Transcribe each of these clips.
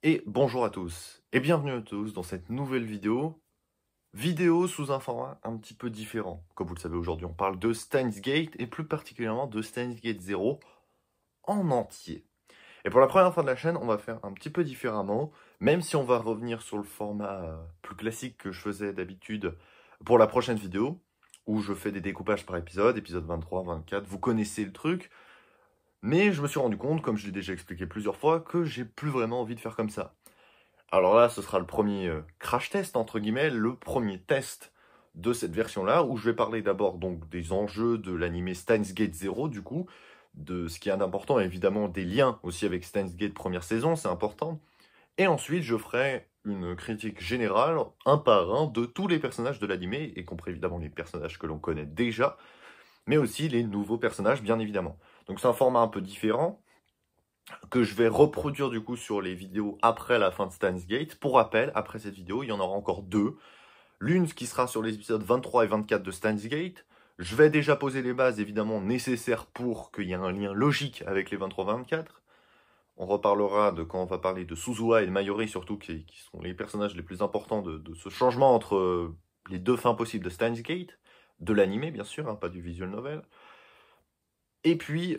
Et bonjour à tous, et bienvenue à tous dans cette nouvelle vidéo sous un format un petit peu différent. Comme vous le savez, aujourd'hui on parle de Steins Gate, et plus particulièrement de Steins Gate 0 en entier. Et pour la première fois de la chaîne, on va faire un petit peu différemment, même si on va revenir sur le format plus classique que je faisais d'habitude pour la prochaine vidéo, où je fais des découpages par épisode 23, 24, vous connaissez le truc. Mais je me suis rendu compte, comme je l'ai déjà expliqué plusieurs fois, que j'ai plus vraiment envie de faire comme ça. Alors là, ce sera le premier crash test, entre guillemets, le premier test de cette version-là, où je vais parler d'abord donc des enjeux de l'anime Steins Gate 0, du coup, de ce qui est d'important, évidemment des liens aussi avec Steins Gate première saison, c'est important. Et ensuite, je ferai une critique générale, un par un, de tous les personnages de l'anime, y compris évidemment les personnages que l'on connaît déjà, mais aussi les nouveaux personnages, bien évidemment. Donc c'est un format un peu différent, que je vais reproduire du coup sur les vidéos après la fin de Steins Gate. Pour rappel, après cette vidéo, il y en aura encore deux. L'une qui sera sur les épisodes 23 et 24 de Steins Gate. Je vais déjà poser les bases évidemment nécessaires pour qu'il y ait un lien logique avec les 23-24. On reparlera de quand on va parler de Suzuha et de Mayuri surtout, qui sont les personnages les plus importants de ce changement entre les deux fins possibles de Steins Gate. De l'anime bien sûr, hein, pas du visual novel. Et puis,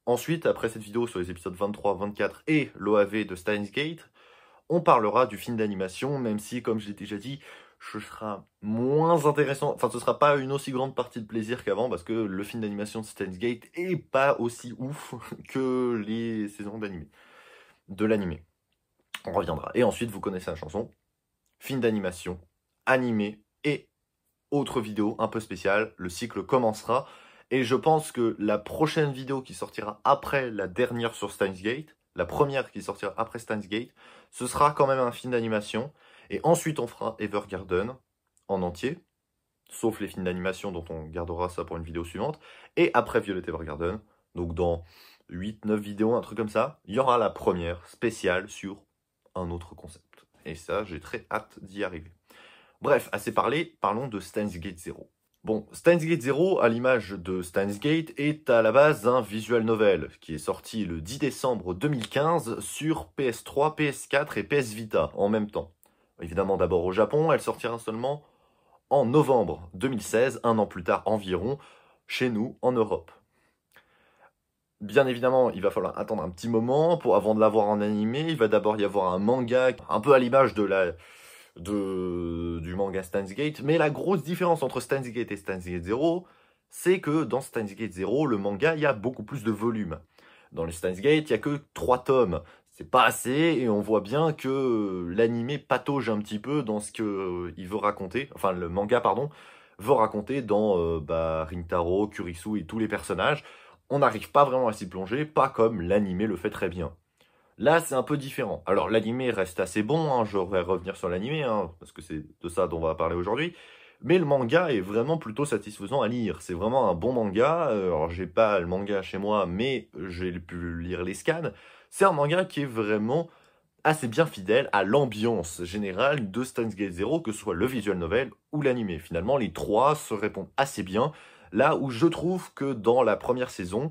ensuite, après cette vidéo sur les épisodes 23, 24 et l'OAV de Steins Gate, on parlera du film d'animation, même si, comme je l'ai déjà dit, ce sera moins intéressant, enfin ce sera pas une aussi grande partie de plaisir qu'avant, parce que le film d'animation de Steins Gate est pas aussi ouf que les saisons de l'animé. On reviendra. Et ensuite, vous connaissez la chanson, film d'animation, animé et autre vidéo un peu spéciale, le cycle commencera. Et je pense que la prochaine vidéo qui sortira après la dernière sur Steins Gate, la première qui sortira après Steins Gate, ce sera quand même un film d'animation. Et ensuite, on fera Evergarden en entier, sauf les films d'animation dont on gardera ça pour une vidéo suivante. Et après Violet Evergarden, donc dans 8-9 vidéos, un truc comme ça, il y aura la première spéciale sur un autre concept. Et ça, j'ai très hâte d'y arriver. Bref, assez parlé, parlons de Steins Gate 0. Bon, Steins Gate 0, à l'image de Steins Gate, est à la base un visual novel qui est sorti le 10 décembre 2015 sur PS3, PS4 et PS Vita en même temps. Évidemment d'abord au Japon, elle sortira seulement en novembre 2016, un an plus tard environ, chez nous en Europe. Bien évidemment, il va falloir attendre un petit moment avant de l'avoir en animé. Il va d'abord y avoir un manga, un peu à l'image du manga Steins Gate, mais la grosse différence entre Steins Gate et Steins Gate 0, c'est que dans Steins Gate 0, le manga, il y a beaucoup plus de volume. Dans le Steins Gate, il n'y a que 3 tomes. C'est pas assez, et on voit bien que l'anime patauge un petit peu dans ce qu'il veut raconter, enfin le manga, pardon, veut raconter dans Rintaro, Kurisu et tous les personnages. On n'arrive pas vraiment à s'y plonger, pas comme l'anime le fait très bien. Là, c'est un peu différent. Alors, l'animé reste assez bon, hein, je vais revenir sur l'animé, hein, parce que c'est de ça dont on va parler aujourd'hui. Mais le manga est vraiment plutôt satisfaisant à lire. C'est vraiment un bon manga. Alors, j'ai pas le manga chez moi, mais j'ai pu lire les scans. C'est un manga qui est vraiment assez bien fidèle à l'ambiance générale de Steins Gate Zero, que ce soit le visual novel ou l'animé. Finalement, les trois se répondent assez bien. Là où je trouve que dans la première saison,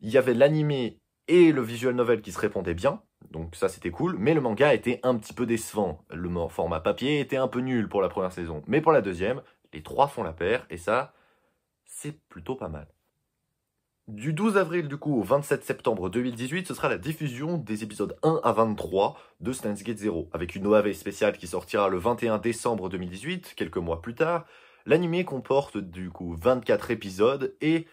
il y avait l'animé et le visual novel qui se répondaient bien, donc ça c'était cool, mais le manga était un petit peu décevant. Le format papier était un peu nul pour la première saison, mais pour la deuxième, les trois font la paire, et ça, c'est plutôt pas mal. Du 12 avril du coup au 27 septembre 2018, ce sera la diffusion des épisodes 1 à 23 de Steins Gate 0, avec une OAV spéciale qui sortira le 21 décembre 2018, quelques mois plus tard. L'anime comporte du coup 24 épisodes et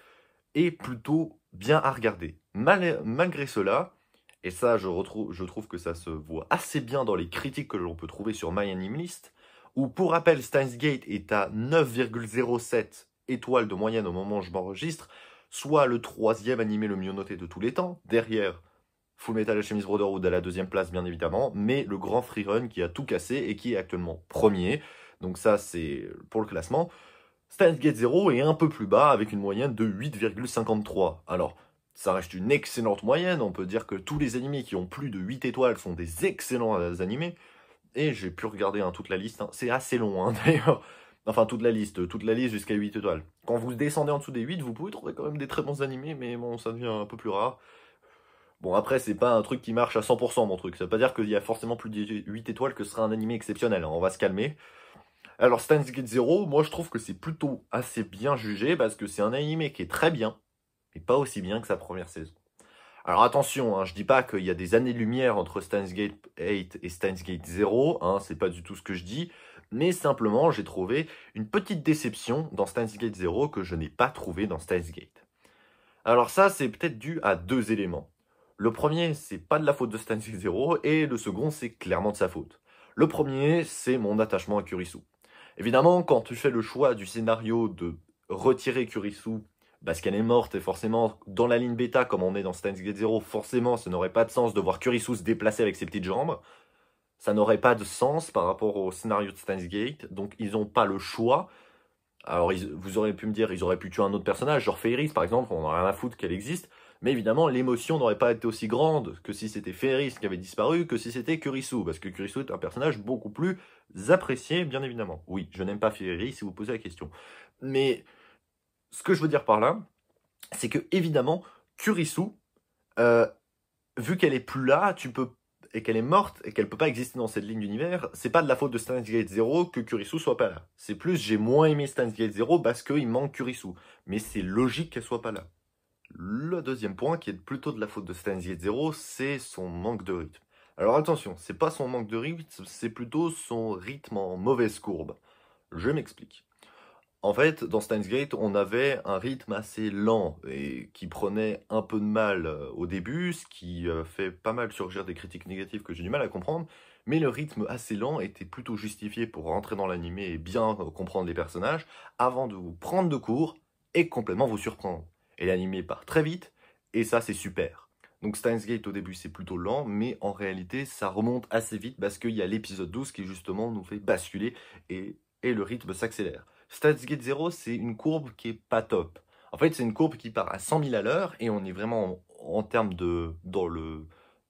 est plutôt bien à regarder. Malgré cela, et ça je trouve que ça se voit assez bien dans les critiques que l'on peut trouver sur MyAnimeList, où pour rappel Steins Gate est à 9,07 étoiles de moyenne au moment où je m'enregistre, soit le troisième animé le mieux noté de tous les temps, derrière Fullmetal Alchemist Brotherhood à la deuxième place bien évidemment, mais le grand freerun qui a tout cassé et qui est actuellement premier, donc ça c'est pour le classement. Steins Gate 0 est un peu plus bas avec une moyenne de 8,53. Alors, ça reste une excellente moyenne, on peut dire que tous les animés qui ont plus de 8 étoiles sont des excellents animés, et j'ai pu regarder toute la liste, hein. C'est assez long d'ailleurs, enfin toute la liste jusqu'à 8 étoiles. Quand vous descendez en dessous des 8, vous pouvez trouver quand même des très bons animés, mais bon, ça devient un peu plus rare. Bon, après, c'est pas un truc qui marche à 100% mon truc. Ça veut pas dire qu'il y a forcément plus de 8 étoiles que ce sera un animé exceptionnel, hein. On va se calmer. Alors, Steins Gate Zero, moi je trouve que c'est plutôt assez bien jugé parce que c'est un animé qui est très bien, mais pas aussi bien que sa première saison. Alors attention, hein, je dis pas qu'il y a des années-lumière entre Steins Gate 8 et Steins Gate 0, hein, c'est pas du tout ce que je dis, mais simplement j'ai trouvé une petite déception dans Steins Gate 0 que je n'ai pas trouvé dans Steins Gate. Alors ça, c'est peut-être dû à deux éléments. Le premier, c'est pas de la faute de Steins Gate 0, et le second, c'est clairement de sa faute. Le premier, c'est mon attachement à Kurisu. Évidemment, quand tu fais le choix du scénario de retirer Kurisu parce qu'elle est morte, et forcément, dans la ligne bêta, comme on est dans Steins Gate 0, forcément, ça n'aurait pas de sens de voir Kurisu se déplacer avec ses petites jambes. Ça n'aurait pas de sens par rapport au scénario de Steins Gate, donc ils n'ont pas le choix. Alors, vous auriez pu me dire, ils auraient pu tuer un autre personnage, genre Feiris par exemple, on n'a rien à foutre qu'elle existe, mais évidemment, l'émotion n'aurait pas été aussi grande que si c'était Feiris qui avait disparu, que si c'était Kurisu, parce que Kurisu est un personnage beaucoup plus apprécié, bien évidemment. Oui, je n'aime pas Feiris si vous posez la question. Mais ce que je veux dire par là, c'est que évidemment, Kurisu, euh, vu qu'elle est plus là, et qu'elle est morte, et qu'elle peut pas exister dans cette ligne d'univers, c'est pas de la faute de Steins Gate 0 que Kurisu soit pas là. C'est plus, j'ai moins aimé Steins Gate 0 parce qu'il manque Kurisu. Mais c'est logique qu'elle soit pas là. Le deuxième point, qui est plutôt de la faute de Steins Gate 0, c'est son manque de rythme. Alors attention, c'est pas son manque de rythme, c'est plutôt son rythme en mauvaise courbe. Je m'explique. En fait, dans Steins Gate, on avait un rythme assez lent et qui prenait un peu de mal au début, ce qui fait pas mal surgir des critiques négatives que j'ai du mal à comprendre, mais le rythme assez lent était plutôt justifié pour rentrer dans l'animé et bien comprendre les personnages, avant de vous prendre de court et complètement vous surprendre. Et l'animé part très vite, et ça c'est super. Donc Steins Gate au début c'est plutôt lent, mais en réalité ça remonte assez vite parce qu'il y a l'épisode 12 qui justement nous fait basculer et le rythme s'accélère. Steins Gate 0, c'est une courbe qui est pas top. En fait, c'est une courbe qui part à 100 000 à l'heure et on est vraiment en termes de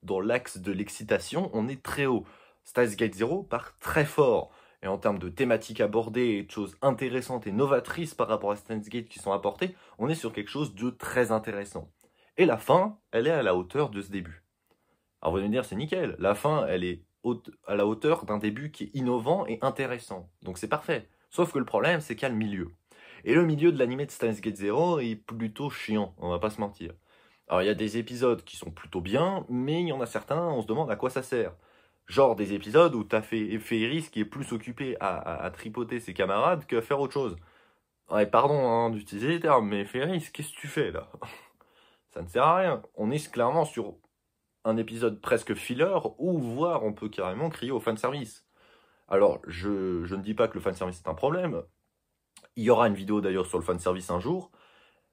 dans l'axe de l'excitation, on est très haut. Steins Gate 0 part très fort. Et en termes de thématiques abordées et de choses intéressantes et novatrices par rapport à Steins Gate qui sont apportées, on est sur quelque chose de très intéressant. Et la fin, elle est à la hauteur de ce début. Alors vous allez me dire, c'est nickel. La fin, elle est à la hauteur d'un début qui est innovant et intéressant. Donc c'est parfait. Sauf que le problème, c'est qu'il y a le milieu. Et le milieu de l'anime de Steins Gate 0 est plutôt chiant, on va pas se mentir. Alors il y a des épisodes qui sont plutôt bien, mais il y en a certains, on se demande à quoi ça sert. Genre des épisodes où t'as fait Feiris qui est plus occupé à tripoter ses camarades qu'à faire autre chose. Ouais, pardon hein, d'utiliser les termes, mais Feiris, qu'est-ce que tu fais là? Ça ne sert à rien. On est clairement sur un épisode presque filler, ou voire on peut carrément crier au fanservice. Alors, je ne dis pas que le fanservice est un problème. Il y aura une vidéo d'ailleurs sur le fanservice un jour.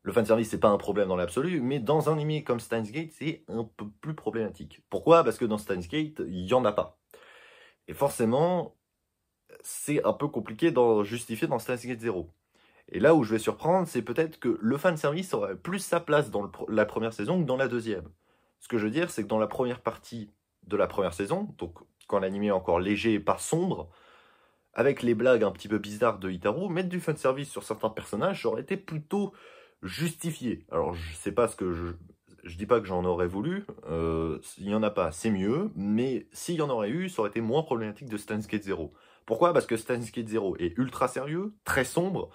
Le fanservice, c'est pas un problème dans l'absolu, mais dans un anime comme Steins Gate, c'est un peu plus problématique. Pourquoi? Parce que dans Steins Gate, il n'y en a pas. Et forcément, c'est un peu compliqué d'en justifier dans Steins Gate 0. Et là où je vais surprendre, c'est peut-être que le fanservice aurait plus sa place dans la première saison que dans la deuxième. Ce que je veux dire, c'est que dans la première partie de la première saison, donc quand l'anime est encore léger et pas sombre, avec les blagues un petit peu bizarres de Hikaru, mettre du fanservice sur certains personnages aurait été plutôt justifié. Alors je sais pas ce que je dis pas que j'en aurais voulu, s'il y en a pas, c'est mieux, mais s'il y en aurait eu, ça aurait été moins problématique de Steins Gate 0. Pourquoi? Parce que Steins Gate 0 est ultra sérieux, très sombre,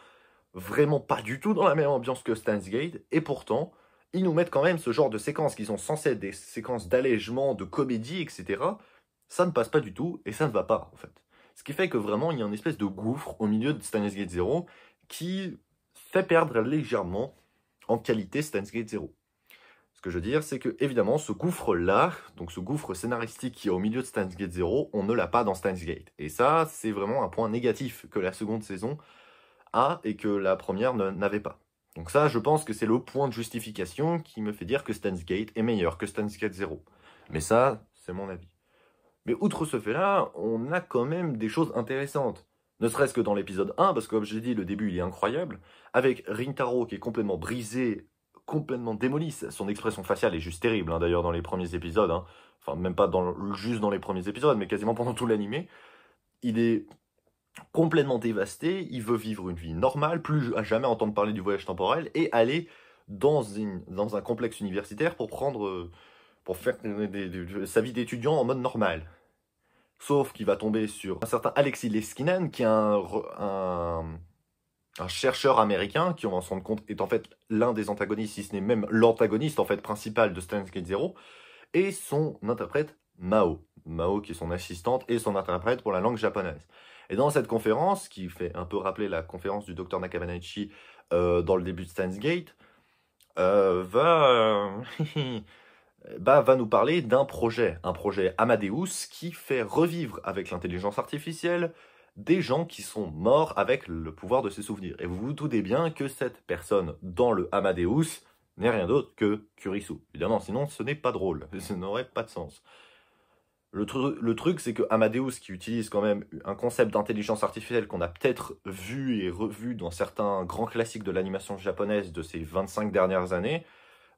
vraiment pas du tout dans la même ambiance que Steins Gate, et pourtant, ils nous mettent quand même ce genre de séquences qui sont censées être des séquences d'allègement, de comédie, etc. Ça ne passe pas du tout, et ça ne va pas, en fait. Ce qui fait que vraiment, il y a une espèce de gouffre au milieu de Steins Gate 0 qui fait perdre légèrement en qualité Steins Gate 0. Ce que je veux dire, c'est que, évidemment, ce gouffre-là, donc ce gouffre scénaristique qui est au milieu de Steins Gate 0, on ne l'a pas dans Steins Gate. Et ça, c'est vraiment un point négatif que la seconde saison a et que la première n'avait pas. Donc ça, je pense que c'est le point de justification qui me fait dire que Steins Gate est meilleur que Steins Gate 0. Mais ça, c'est mon avis. Mais outre ce fait-là, on a quand même des choses intéressantes. Ne serait-ce que dans l'épisode 1, parce que comme je l'ai dit, le début il est incroyable, avec Rintaro qui est complètement brisé, complètement démoli, son expression faciale est juste terrible, hein, d'ailleurs dans les premiers épisodes, hein. Enfin même pas juste dans les premiers épisodes, mais quasiment pendant tout l'animé, il est complètement dévasté, il veut vivre une vie normale, plus à jamais entendre parler du voyage temporel, et aller dans un complexe universitaire pour prendre pour faire sa vie d'étudiant en mode normal. Sauf qu'il va tomber sur un certain Alexis Leskinen, qui est un chercheur américain, qui, on va s'en rendre compte, est en fait l'un des antagonistes, si ce n'est même l'antagoniste en fait principal de Steins Gate Zero, et son interprète Mao. Mao qui est son assistante et son interprète pour la langue japonaise. Et dans cette conférence, qui fait un peu rappeler la conférence du Dr Nakamanaichi dans le début de Steins Gate, va nous parler d'un projet, un projet Amadeus qui fait revivre avec l'intelligence artificielle des gens qui sont morts avec le pouvoir de ses souvenirs. Et vous vous doutez bien que cette personne dans le Amadeus n'est rien d'autre que Kurisu. Évidemment, sinon ce n'est pas drôle, ça n'aurait pas de sens. Le truc, c'est que Amadeus, qui utilise quand même un concept d'intelligence artificielle qu'on a peut-être vu et revu dans certains grands classiques de l'animation japonaise de ces 25 dernières années,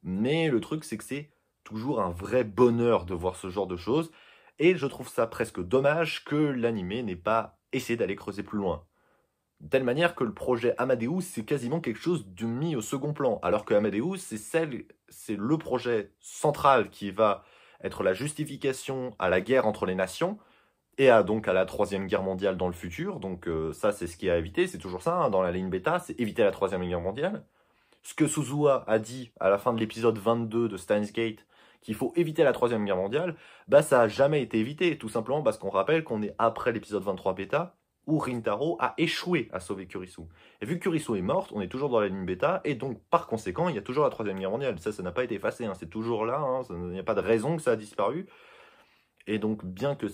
mais le truc, c'est que c'est toujours un vrai bonheur de voir ce genre de choses, et je trouve ça presque dommage que l'animé n'ait pas essayé d'aller creuser plus loin. De telle manière que le projet Amadeus, c'est quasiment quelque chose de mis au second plan, alors que Amadeus, c'est le projet central qui va être la justification à la guerre entre les nations, et donc à la Troisième Guerre mondiale dans le futur. Donc ça, c'est ce qui est à éviter, c'est toujours ça, hein, dans la ligne bêta, c'est éviter la Troisième Guerre mondiale. Ce que Suzuha a dit à la fin de l'épisode 22 de Steins Gate, qu'il faut éviter la Troisième Guerre mondiale, bah ça n'a jamais été évité, tout simplement parce qu'on rappelle qu'on est après l'épisode 23 bêta, où Rintaro a échoué à sauver Kurisu. Et vu que Kurisu est morte, on est toujours dans la ligne bêta, et donc par conséquent, il y a toujours la Troisième Guerre mondiale. Ça n'a pas été effacé, hein, c'est toujours là, hein, il n'y a pas de raison que ça a disparu. Et donc, bien que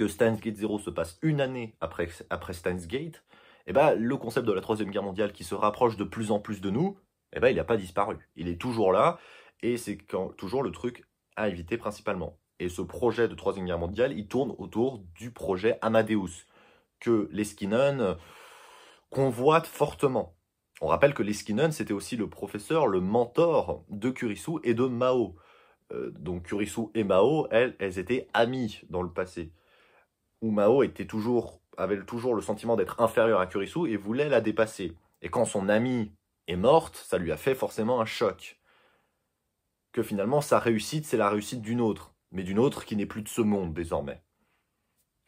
Steins Gate Zero se passe une année après Steins Gate, et bah, le concept de la Troisième Guerre mondiale qui se rapproche de plus en plus de nous, et bah, il n'a pas disparu. Il est toujours là, et c'est toujours le truc à éviter principalement. Et ce projet de Troisième Guerre mondiale, il tourne autour du projet Amadeus, que Leskinen convoite fortement. On rappelle que Leskinen, c'était aussi le professeur, le mentor de Kurisu et de Mao. Donc Kurisu et Mao, elles étaient amies dans le passé. Où Mao avait toujours le sentiment d'être inférieur à Kurisu et voulait la dépasser. Et quand son amie est morte, ça lui a fait forcément un choc. Que finalement, sa réussite, c'est la réussite d'une autre. Mais d'une autre qui n'est plus de ce monde, désormais.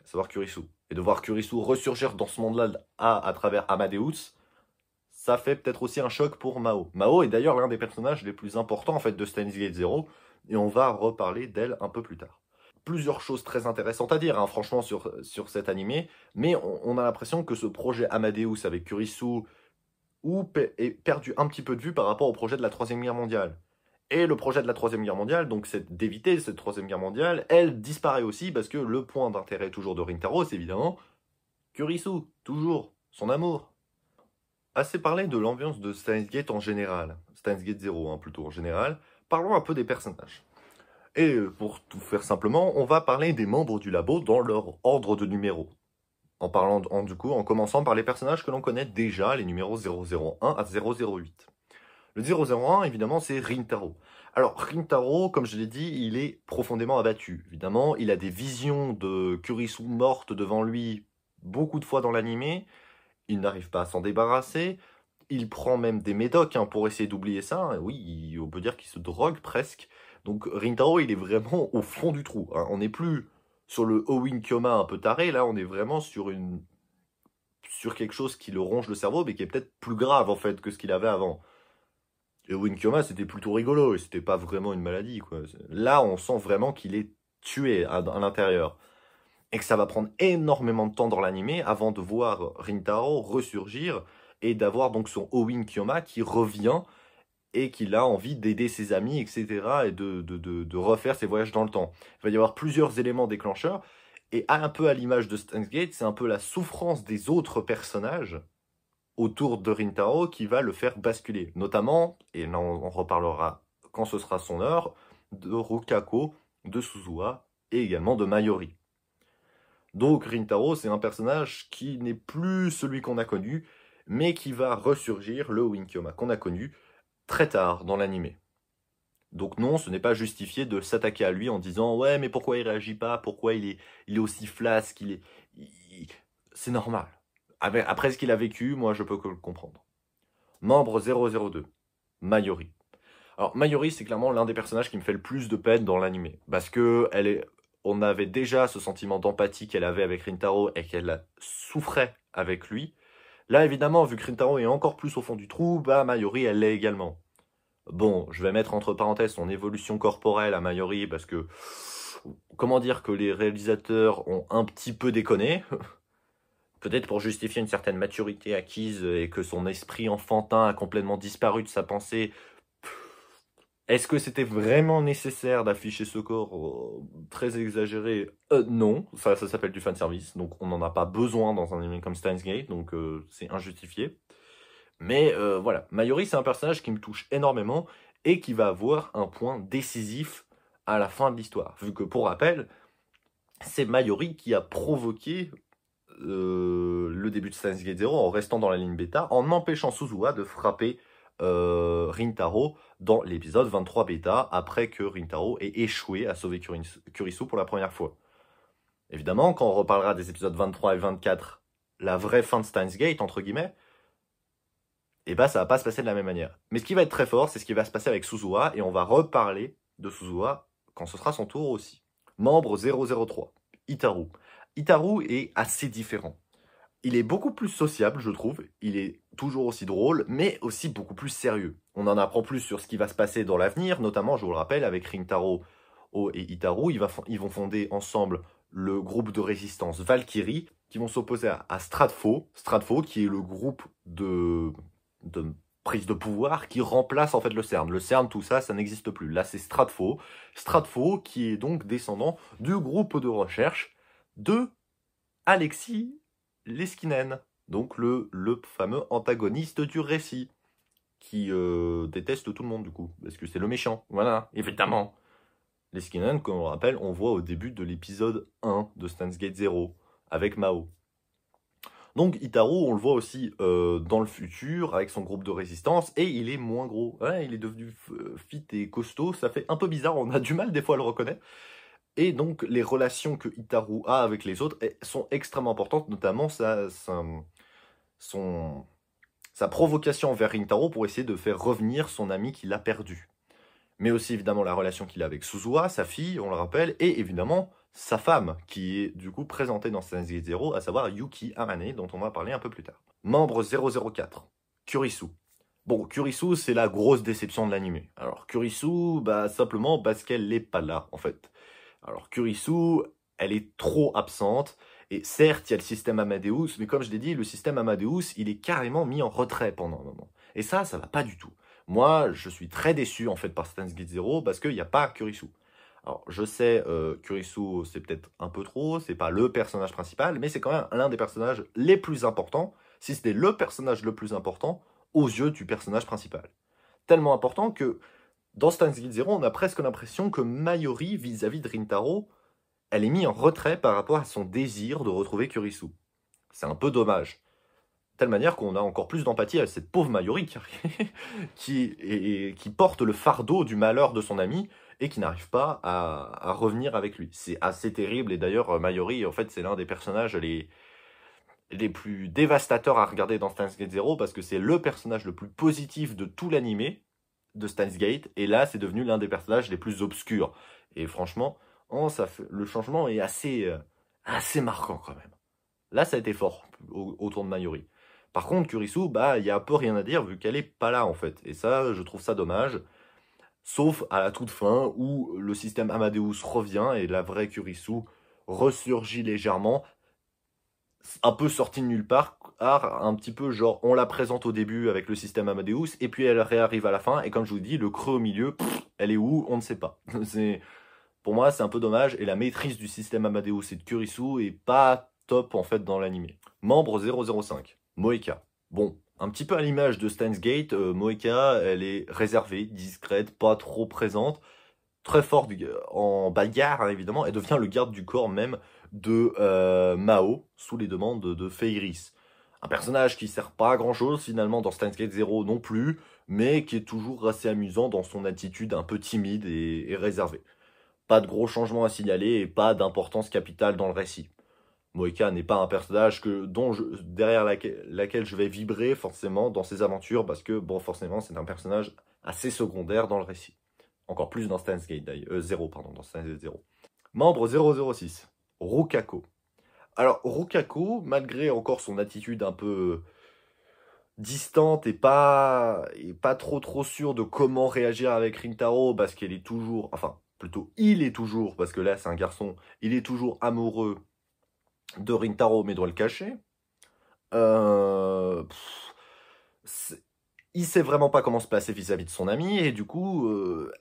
À savoir Kurisu. Et de voir Kurisu ressurgir dans ce monde-là à travers Amadeus, ça fait peut-être aussi un choc pour Mao. Mao est d'ailleurs l'un des personnages les plus importants en fait, de Steins Gate Zero, et on va reparler d'elle un peu plus tard. Plusieurs choses très intéressantes à dire, hein, franchement, sur cet animé, mais on a l'impression que ce projet Amadeus avec Kurisu est perdu un petit peu de vue par rapport au projet de la Troisième Guerre mondiale. Et le projet de la Troisième Guerre mondiale, donc c'est d'éviter cette Troisième Guerre mondiale, elle disparaît aussi parce que le point d'intérêt toujours de Rintaro, c'est évidemment Kurisu, toujours, son amour. Assez parlé de l'ambiance de Steins Gate en général, Steins Gate Zero hein, plutôt en général, parlons un peu des personnages. Et pour tout faire simplement, on va parler des membres du labo dans leur ordre de numéros. En commençant par les personnages que l'on connaît déjà, les numéros 001 à 008. Le 001, évidemment, c'est Rintaro. Alors, Rintaro, comme je l'ai dit, il est profondément abattu. Évidemment, il a des visions de Kurisu morte devant lui beaucoup de fois dans l'animé. Il n'arrive pas à s'en débarrasser. Il prend même des médocs hein, pour essayer d'oublier ça. Oui, on peut dire qu'il se drogue presque. Donc, Rintaro, il est vraiment au fond du trou. Hein. On n'est plus sur le Owin Kyoma un peu taré. Là, on est vraiment sur quelque chose qui le ronge le cerveau, mais qui est peut-être plus grave, en fait, que ce qu'il avait avant. Et Owin Kyoma, c'était plutôt rigolo, et c'était pas vraiment une maladie, quoi. Là, on sent vraiment qu'il est tué à l'intérieur. Et que ça va prendre énormément de temps dans l'animé avant de voir Rintaro ressurgir et d'avoir donc son Owin Kyoma qui revient et qu'il a envie d'aider ses amis, etc. et de refaire ses voyages dans le temps. Il va y avoir plusieurs éléments déclencheurs et un peu à l'image de Steins Gate, c'est un peu la souffrance des autres personnages autour de Rintaro qui va le faire basculer. Notamment, et là on reparlera quand ce sera son heure, de Rukako, de Suzuha et également de Mayori. Donc Rintaro, c'est un personnage qui n'est plus celui qu'on a connu, mais qui va ressurgir, le Owin Kyoma qu'on a connu, très tard dans l'animé. Donc non, ce n'est pas justifié de s'attaquer à lui en disant « Ouais, mais pourquoi il réagit pas? Pourquoi il est aussi flasque? C'est normal. » Après ce qu'il a vécu, moi je peux que le comprendre. Membre 002, Mayori. Alors, Mayuri, c'est clairement l'un des personnages qui me fait le plus de peine dans l'anime. Parce que on avait déjà ce sentiment d'empathie qu'elle avait avec Rintaro et qu'elle souffrait avec lui. Là, évidemment, vu que Rintaro est encore plus au fond du trou, bah Mayuri, elle l'est également. Bon, je vais mettre entre parenthèses son évolution corporelle à Mayuri parce que... Comment dire que les réalisateurs ont un petit peu déconné. Peut-être pour justifier une certaine maturité acquise et que son esprit enfantin a complètement disparu de sa pensée. Est-ce que c'était vraiment nécessaire d'afficher ce corps très exagéré? Non, ça s'appelle du fanservice, donc on n'en a pas besoin dans un anime comme Steins Gate, donc c'est injustifié. Mais voilà, Mayuri c'est un personnage qui me touche énormément et qui va avoir un point décisif à la fin de l'histoire. Vu que pour rappel, c'est Mayuri qui a provoqué le début de Steins Gate 0 en restant dans la ligne bêta, en empêchant Suzuha de frapper Rintaro dans l'épisode 23 bêta, après que Rintaro ait échoué à sauver Kurisu pour la première fois. Évidemment, quand on reparlera des épisodes 23 et 24, la vraie fin de Steins Gate, entre guillemets, et bah ça va pas se passer de la même manière. Mais ce qui va être très fort, c'est ce qui va se passer avec Suzuha, et on va reparler de Suzuha quand ce sera son tour aussi. Membre 003, Itaru. Itaru est assez différent. Il est beaucoup plus sociable, je trouve. Il est toujours aussi drôle, mais aussi beaucoup plus sérieux. On en apprend plus sur ce qui va se passer dans l'avenir, notamment, je vous le rappelle, avec Rintaro et Itaru. Ils vont fonder ensemble le groupe de résistance Valkyrie, qui vont s'opposer à Stratfo. Stratfo, qui est le groupe de prise de pouvoir qui remplace en fait le CERN. Le CERN, tout ça, ça n'existe plus. Là, c'est Stratfo. Stratfo, qui est donc descendant du groupe de recherche de Alexis Leskinen, donc le fameux antagoniste du récit, qui déteste tout le monde du coup, parce que c'est le méchant, voilà, évidemment. Leskinen, comme on le rappelle, on voit au début de l'épisode 1 de Steins Gate 0, avec Mao. Donc Itaru, on le voit aussi dans le futur, avec son groupe de résistance, et il est moins gros. Ouais, il est devenu fit et costaud, ça fait un peu bizarre, on a du mal des fois à le reconnaître. Et donc, les relations que Itaru a avec les autres sont extrêmement importantes, notamment sa provocation envers Rintaro pour essayer de faire revenir son ami qu'il a perdu. Mais aussi, évidemment, la relation qu'il a avec Suzuha, sa fille, on le rappelle, et évidemment, sa femme, qui est du coup présentée dans Steins Gate 0, à savoir Yuki Amane, dont on va parler un peu plus tard. Membre 004, Kurisu. Bon, Kurisu, c'est la grosse déception de l'anime. Alors, Kurisu, bah, simplement parce qu'elle n'est pas là, en fait. Alors, Kurisu, elle est trop absente. Et certes, il y a le système Amadeus, mais comme je l'ai dit, le système Amadeus, il est carrément mis en retrait pendant un moment. Et ça va pas du tout. Moi, je suis très déçu, en fait, par Steins Gate 0, parce qu'il n'y a pas Kurisu. Alors, je sais, Kurisu, c'est peut-être un peu trop, c'est pas le personnage principal, mais c'est quand même l'un des personnages les plus importants, si c'était le personnage le plus important, aux yeux du personnage principal. Tellement important que, dans Steins Gate 0, on a presque l'impression que Mayuri, vis-à-vis de Rintaro, elle est mise en retrait par rapport à son désir de retrouver Kurisu. C'est un peu dommage. De telle manière qu'on a encore plus d'empathie à cette pauvre Mayuri qui porte le fardeau du malheur de son ami et qui n'arrive pas à revenir avec lui. C'est assez terrible, et d'ailleurs, Mayuri, en fait, c'est l'un des personnages les plus dévastateurs à regarder dans Steins Gate 0 parce que c'est le personnage le plus positif de tout l'animé de Steins Gate, et là, c'est devenu l'un des personnages les plus obscurs. Et franchement, le changement est assez marquant quand même. Là, ça a été fort autour de Mayuri. Par contre, Kurisu, bah, il y a un peu rien à dire vu qu'elle est pas là en fait. Et ça, je trouve ça dommage. Sauf à la toute fin où le système Amadeus revient et la vraie Kurisu ressurgit légèrement. Un peu sortie de nulle part, un petit peu genre on la présente au début avec le système Amadeus et puis elle réarrive à la fin. Et comme je vous dis, le creux au milieu, elle est où? On ne sait pas. Pour moi, c'est un peu dommage, et la maîtrise du système Amadeus et de Kurisu est pas top en fait dans l'anime. Membre 005, Moeka. Bon, un petit peu à l'image de Steins Gate, Moeka, elle est réservée, discrète, pas trop présente, très forte en bagarre, hein, évidemment. Elle devient le garde du corps même de Mao, sous les demandes de Feiris. Un personnage qui sert pas à grand chose finalement dans Steins Gate 0 non plus, mais qui est toujours assez amusant dans son attitude un peu timide et réservée. Pas de gros changements à signaler et pas d'importance capitale dans le récit. Moeka n'est pas un personnage derrière laquelle je vais vibrer forcément dans ses aventures, parce que, bon, forcément, c'est un personnage assez secondaire dans le récit. Encore plus dans Steins Gate, d'ailleurs. 0, pardon, dans Steins Gate 0. Membre 006, Rukako. Alors, Rukako, malgré encore son attitude un peu distante et pas trop sûr de comment réagir avec Rintaro, parce qu'elle est toujours, enfin, plutôt il est toujours, parce que là c'est un garçon, il est toujours amoureux de Rintaro, mais doit le cacher. Il sait vraiment pas comment se placer vis-à-vis de son ami, et du coup,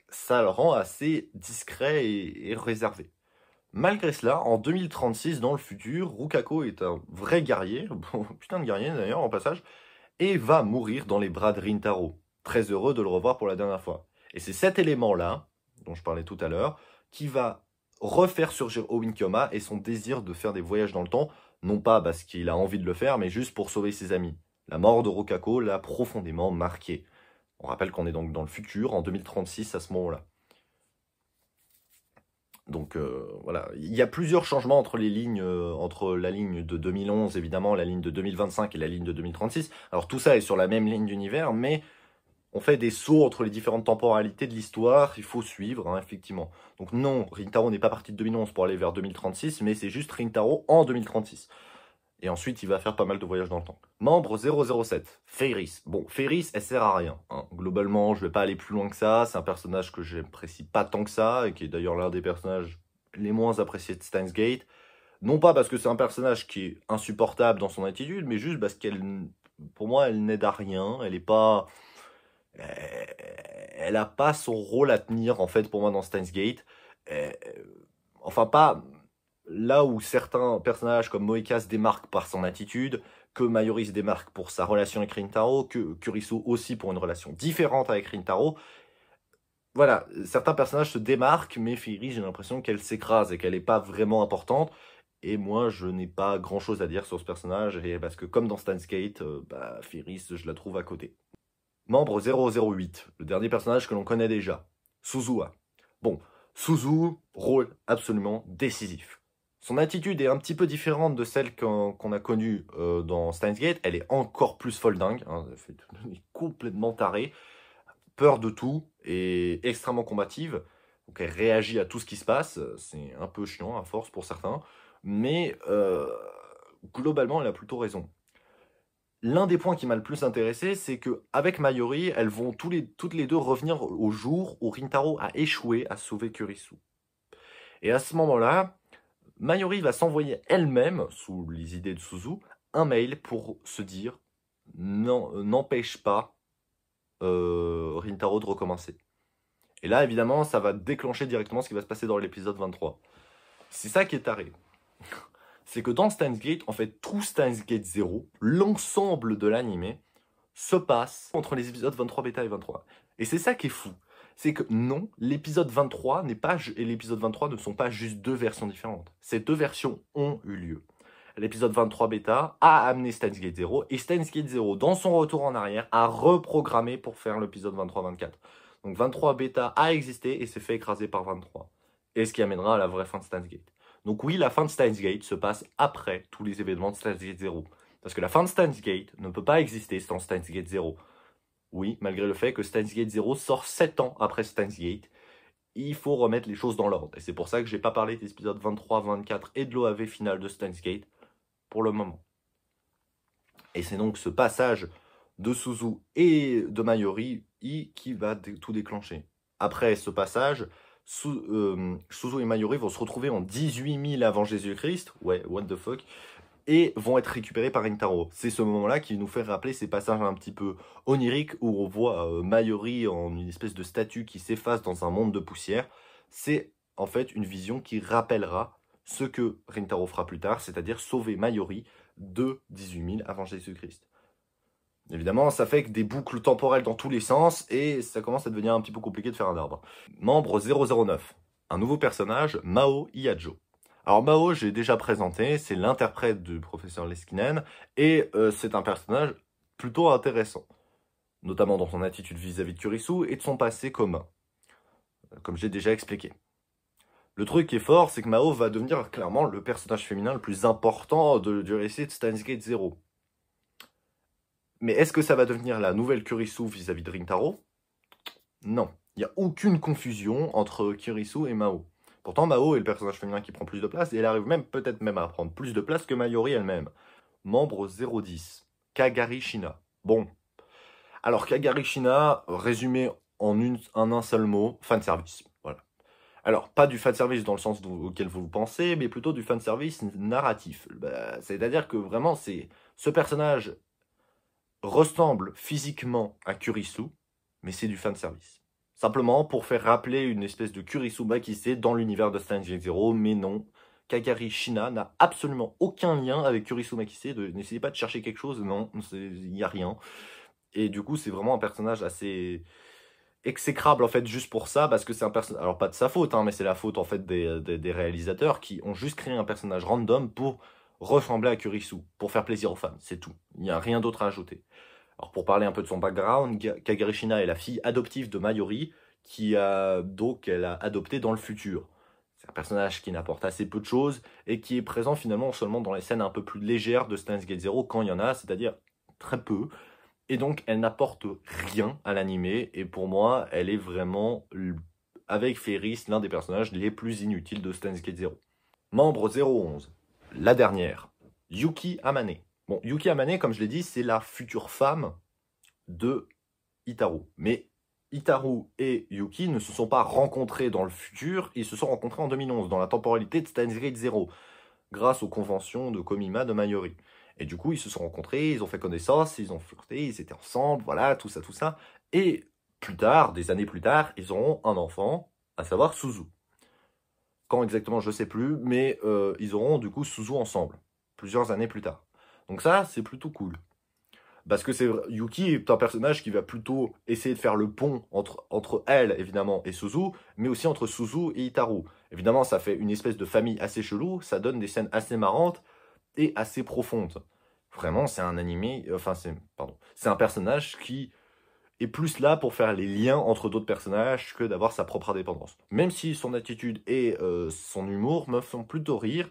ça le rend assez discret et réservé. Malgré cela, en 2036, dans le futur, Rukako est un vrai guerrier, putain de guerrier d'ailleurs, en passage, et va mourir dans les bras de Rintaro. Très heureux de le revoir pour la dernière fois. Et c'est cet élément-là, dont je parlais tout à l'heure, qui va refaire surgir Owen Kyoma et son désir de faire des voyages dans le temps, non pas parce qu'il a envie de le faire, mais juste pour sauver ses amis. La mort de Rukako l'a profondément marqué. On rappelle qu'on est donc dans le futur, en 2036 à ce moment-là. Donc voilà, il y a plusieurs changements entre les lignes, entre la ligne de 2011 évidemment, la ligne de 2025 et la ligne de 2036. Alors tout ça est sur la même ligne d'univers, mais on fait des sauts entre les différentes temporalités de l'histoire, il faut suivre, hein, effectivement. Donc non, Rintaro n'est pas parti de 2011 pour aller vers 2036, mais c'est juste Rintaro en 2036. Et ensuite, il va faire pas mal de voyages dans le temps. Membre 007, Feiris. Bon, Feiris, elle sert à rien. Hein. Globalement, je vais pas aller plus loin que ça. C'est un personnage que j'apprécie pas tant que ça, et qui est d'ailleurs l'un des personnages les moins appréciés de Steins Gate. Non pas parce que c'est un personnage qui est insupportable dans son attitude, mais juste parce qu'elle, pour moi, elle n'aide à rien. Elle est pas... Elle a pas son rôle à tenir, en fait, pour moi, dans Steins Gate. Enfin, pas... Là où certains personnages comme Moeka se démarquent par son attitude, que Mayuri se démarque pour sa relation avec Rintaro, que Kurisu aussi pour une relation différente avec Rintaro. Voilà, certains personnages se démarquent, mais Feiris, j'ai l'impression qu'elle s'écrase et qu'elle n'est pas vraiment importante. Et moi, je n'ai pas grand-chose à dire sur ce personnage, et parce que comme dans Steins Gate, Feiris, je la trouve à côté. Membre 008, le dernier personnage que l'on connaît déjà, Suzuha. Bon, Suzu, rôle absolument décisif. Son attitude est un petit peu différente de celle qu'on a connue dans Steins Gate. Elle est encore plus folle dingue. Hein, elle est complètement tarée. Peur de tout et extrêmement combative. Donc elle réagit à tout ce qui se passe. C'est un peu chiant à force pour certains. Mais globalement, elle a plutôt raison. L'un des points qui m'a le plus intéressé, c'est qu'avec Mayuri, elles vont toutes les deux revenir au jour où Rintaro a échoué à sauver Kurisu. Et à ce moment-là, Mayuri va s'envoyer elle-même, sous les idées de Suzu, un mail pour se dire « N'empêche pas Rintaro de recommencer ». Et là, évidemment, ça va déclencher directement ce qui va se passer dans l'épisode 23. C'est ça qui est taré. C'est que dans Steins Gate, en fait, tout Steins Gate 0, l'ensemble de l'animé, se passe entre les épisodes 23 bêta et 23. Et c'est ça qui est fou. C'est que non, l'épisode 23 et l'épisode 23 ne sont pas juste deux versions différentes. Ces deux versions ont eu lieu. L'épisode 23 bêta a amené Steins Gate 0 et Steins Gate 0, dans son retour en arrière, a reprogrammé pour faire l'épisode 23-24. Donc 23 bêta a existé et s'est fait écraser par 23. Et ce qui amènera à la vraie fin de Steins Gate. Donc oui, la fin de Steins Gate se passe après tous les événements de Steins Gate 0. Parce que la fin de Steins Gate ne peut pas exister sans Steins Gate 0. Oui, malgré le fait que Steins Gate 0 sort 7 ans après Steins Gate, il faut remettre les choses dans l'ordre. Et c'est pour ça que j'ai pas parlé des épisodes 23, 24 et de l'OAV final de Steins Gate pour le moment. Et c'est donc ce passage de Suzu et de Mayuri qui va tout déclencher. Après ce passage, Suzu et Mayuri vont se retrouver en 18 000 avant Jésus-Christ, ouais, what the fuck, et vont être récupérés par Rintaro. C'est ce moment-là qui nous fait rappeler ces passages un petit peu oniriques où on voit Mayuri en une espèce de statue qui s'efface dans un monde de poussière. C'est en fait une vision qui rappellera ce que Rintaro fera plus tard, c'est-à-dire sauver Mayuri de 18 000 avant Jésus-Christ. Évidemment, ça fait que des boucles temporelles dans tous les sens et ça commence à devenir un petit peu compliqué de faire un arbre. Membre 009, un nouveau personnage, Mao Iajo. Alors Mao, j'ai déjà présenté, c'est l'interprète du professeur Leskinen et c'est un personnage plutôt intéressant, notamment dans son attitude vis-à-vis de Kurisu et de son passé commun, comme j'ai déjà expliqué. Le truc qui est fort, c'est que Mao va devenir clairement le personnage féminin le plus important du récit de Steins Gate 0. Mais est-ce que ça va devenir la nouvelle Kurisu vis-à-vis de Rintaro? Non, il n'y a aucune confusion entre Kurisu et Mao. Pourtant, Mao est le personnage féminin qui prend plus de place, et elle arrive même peut-être même à prendre plus de place que Mayuri elle-même. Membre 010, Kagari Shina. Bon, alors Kagari Shina, résumé en un seul mot, fanservice. Voilà. Alors, pas du fanservice dans le sens auquel vous pensez, mais plutôt du fanservice narratif. Bah, c'est-à-dire que vraiment, ce personnage ressemble physiquement à Kurisu, mais c'est du fanservice. Simplement pour faire rappeler une espèce de Kurisu Makise dans l'univers de Steins Gate Zero, mais non. Kagari Shina n'a absolument aucun lien avec Kurisu Makise. N'essayez pas de chercher quelque chose, non, il n'y a rien. Et du coup, c'est vraiment un personnage assez exécrable en fait juste pour ça, parce que c'est un personnage, alors pas de sa faute, hein, mais c'est la faute en fait des réalisateurs qui ont juste créé un personnage random pour ressembler à Kurisu, pour faire plaisir aux fans, c'est tout. Il n'y a rien d'autre à ajouter. Alors pour parler un peu de son background, Kagari Shina est la fille adoptive de Mayuri, qu'elle a adopté dans le futur. C'est un personnage qui n'apporte assez peu de choses et qui est présent finalement seulement dans les scènes un peu plus légères de Steins Gate Zero quand il y en a, c'est-à-dire très peu. Et donc elle n'apporte rien à l'animé et pour moi elle est vraiment, avec Ferris, l'un des personnages les plus inutiles de Steins Gate Zero. Membre 011, la dernière, Yuki Amane. Bon, Yuki Amane, comme je l'ai dit, c'est la future femme de Hitaru. Mais Hitaru et Yuki ne se sont pas rencontrés dans le futur, ils se sont rencontrés en 2011, dans la temporalité de Steins Gate Zero, grâce aux conventions de Komima de Mayuri. Et du coup, ils se sont rencontrés, ils ont fait connaissance, ils ont flirté, ils étaient ensemble, voilà, tout ça, tout ça. Et plus tard, des années plus tard, ils auront un enfant, à savoir Suzu. Quand exactement, je ne sais plus, mais ils auront du coup Suzu ensemble, plusieurs années plus tard. Donc ça, c'est plutôt cool. Parce que Yuki est un personnage qui va plutôt essayer de faire le pont entre elle, évidemment, et Suzu, mais aussi entre Suzu et Hitaru. Évidemment, ça fait une espèce de famille assez chelou, ça donne des scènes assez marrantes et assez profondes. Vraiment, c'est un animé, enfin, c'est un personnage qui est plus là pour faire les liens entre d'autres personnages que d'avoir sa propre indépendance. Même si son attitude et son humour me font plutôt rire.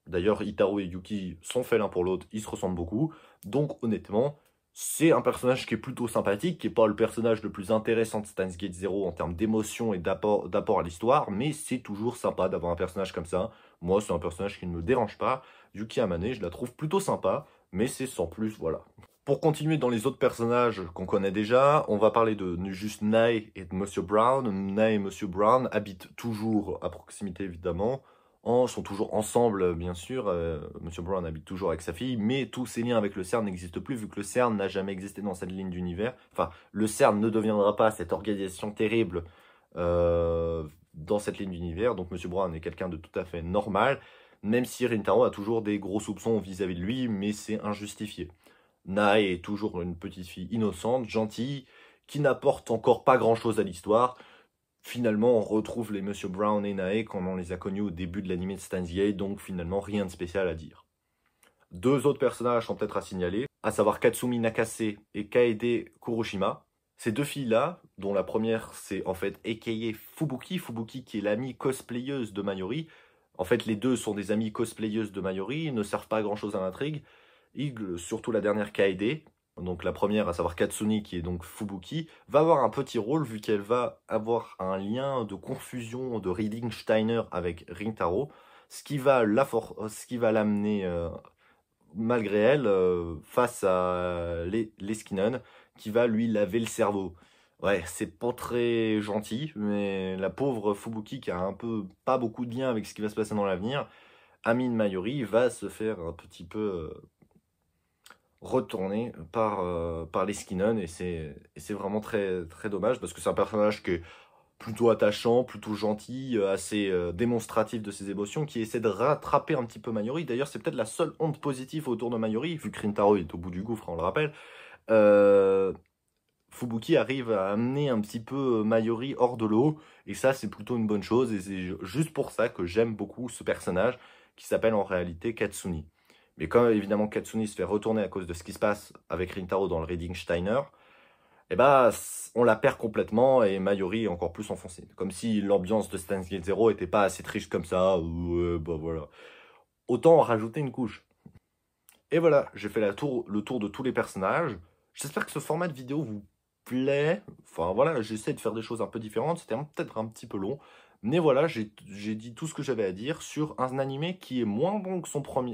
D'ailleurs, Hitaru et Yuki sont faits l'un pour l'autre, ils se ressemblent beaucoup. Donc honnêtement, c'est un personnage qui est plutôt sympathique, qui n'est pas le personnage le plus intéressant de Steins Gate Zero en termes d'émotion et d'apport à l'histoire, mais c'est toujours sympa d'avoir un personnage comme ça. Moi, c'est un personnage qui ne me dérange pas. Yuki Amane, je la trouve plutôt sympa, mais c'est sans plus, voilà. Pour continuer dans les autres personnages qu'on connaît déjà, on va parler de juste Nae et de Monsieur Brown. Nae et Monsieur Brown habitent toujours à proximité, évidemment. Sont toujours ensemble, bien sûr. Monsieur Brown habite toujours avec sa fille, mais tous ces liens avec le CERN n'existent plus, vu que le CERN n'a jamais existé dans cette ligne d'univers. Enfin, le CERN ne deviendra pas cette organisation terrible dans cette ligne d'univers. Donc Monsieur Brown est quelqu'un de tout à fait normal, même si Rintaro a toujours des gros soupçons vis-à-vis de lui, mais c'est injustifié. Nae est toujours une petite fille innocente, gentille, qui n'apporte encore pas grand-chose à l'histoire. Finalement, on retrouve les Monsieur Brown et Nae comme on les a connus au début de l'anime de Steins Gate, donc finalement rien de spécial à dire. Deux autres personnages sont peut-être à signaler, à savoir Katsumi Nakase et Kaede Kuroshima. Ces deux filles-là, dont la première c'est en fait aka Fubuki, Fubuki qui est l'amie cosplayeuse de Mayuri. En fait, les deux sont des amies cosplayeuses de Mayuri, ils ne servent pas à grand-chose à l'intrigue. Surtout la dernière Kaede, donc la première, à savoir Katsuni, qui est donc Fubuki, va avoir un petit rôle vu qu'elle va avoir un lien de confusion de Reading Steiner avec Rintaro, ce qui va l'amener, malgré elle, face à Leskinen, qui va lui laver le cerveau. Ouais, c'est pas très gentil, mais la pauvre Fubuki, qui a un peu pas beaucoup de lien avec ce qui va se passer dans l'avenir, Amine Mayuri va se faire un petit peu retourné par les Skinnen et c'est vraiment très, très dommage parce que c'est un personnage qui est plutôt attachant, plutôt gentil, assez démonstratif de ses émotions, qui essaie de rattraper un petit peu Mayuri. D'ailleurs, c'est peut-être la seule onde positive autour de Mayuri, vu que Rintaro est au bout du gouffre, on le rappelle. Fubuki arrive à amener un petit peu Mayuri hors de l'eau, et ça, c'est plutôt une bonne chose, et c'est juste pour ça que j'aime beaucoup ce personnage, qui s'appelle en réalité Katsuni. Mais quand évidemment Katsuni se fait retourner à cause de ce qui se passe avec Rintaro dans le Reading Steiner, eh ben, on la perd complètement et Mayuri est encore plus enfoncé. Comme si l'ambiance de Steins Gate Zero était pas assez triste comme ça, ou bah voilà. Autant en rajouter une couche. Et voilà, j'ai fait le tour de tous les personnages. J'espère que ce format de vidéo vous plaît. Enfin voilà, j'essaie de faire des choses un peu différentes. C'était peut-être un petit peu long. Mais voilà, j'ai dit tout ce que j'avais à dire sur un animé qui est moins bon que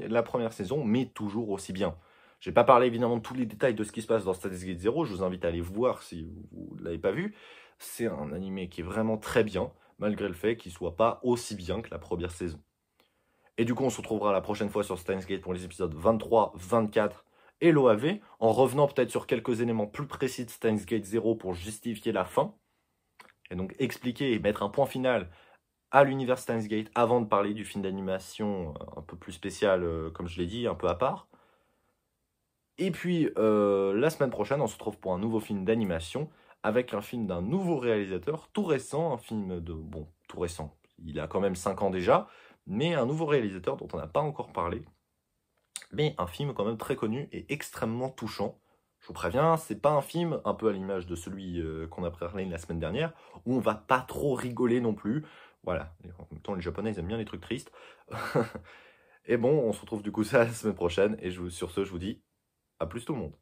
la première saison, mais toujours aussi bien. Je n'ai pas parlé évidemment de tous les détails de ce qui se passe dans Steins Gate Zero. Je vous invite à aller voir si vous ne l'avez pas vu. C'est un animé qui est vraiment très bien, malgré le fait qu'il ne soit pas aussi bien que la première saison. Et du coup, on se retrouvera la prochaine fois sur Steins Gate pour les épisodes 23, 24 et l'OAV, en revenant peut-être sur quelques éléments plus précis de Steins Gate 0 pour justifier la fin, et donc expliquer et mettre un point final à l'univers Steins Gate avant de parler du film d'animation un peu plus spécial, comme je l'ai dit, un peu à part. Et puis, la semaine prochaine, on se retrouve pour un nouveau film d'animation avec un film d'un nouveau réalisateur, tout récent, un film de... Bon, tout récent, il a quand même 5 ans déjà, mais un nouveau réalisateur dont on n'a pas encore parlé, mais un film quand même très connu et extrêmement touchant. Je vous préviens, c'est pas un film un peu à l'image de celui qu'on a parlé la semaine dernière, où on va pas trop rigoler non plus. Voilà, en même temps les Japonais ils aiment bien les trucs tristes. Et bon, on se retrouve du coup ça la semaine prochaine, et sur ce je vous dis à plus tout le monde.